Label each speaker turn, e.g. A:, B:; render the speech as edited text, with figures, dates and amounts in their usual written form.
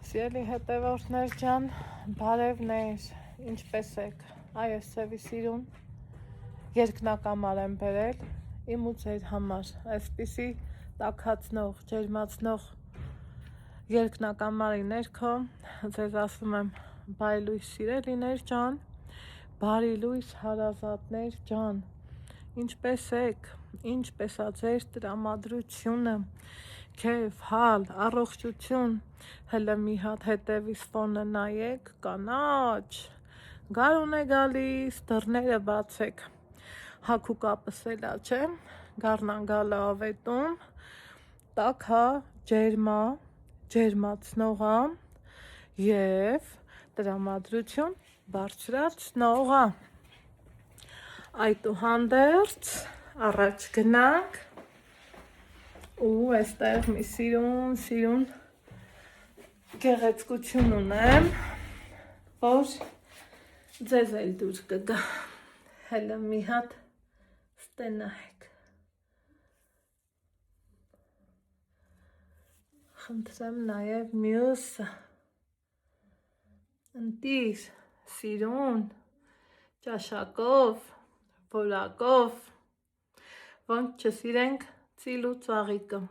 A: Սիրելի հետևորդներ ջան, բարևներ, ինչպես եք, այս սևի սիրուն, երկնակամար եմ բերել, իմ ու ձեր համար, այսպիսի տաքացնող, ջերմացնող երկնակամարի ներքո, ձեզ ասում եմ բարի լույս սիրելիներ ջան, բարի լույս հարազատներ ջան, ինչպես եք, ինչպես ա ձեր տրամադրությունը, քեֆ, հալ, առողջություն, հələ մի հատ հետևից ֆոնը նայեք, կանաչ, գարուն է գալիս, դռները բացեք, հագու կապս էլա չէ, գարնան գալը ավետում, տաքա, ջերմա, ջերմացնող ա և տրամադրություն բարձրացնող ա, այդուհանդերձ առաջ գնանք ու այստեղ մի սիրուն գեղեցկություն ունեմ, որ ձեզ էլ դուր կգա, հələ մի հատ ստենայեք, խնդրեմ նաև մյուսը, ընտիր, սիրուն, ճաշակով, որակով, ոնց չսիրենք ծիլ ու ծաղիկը,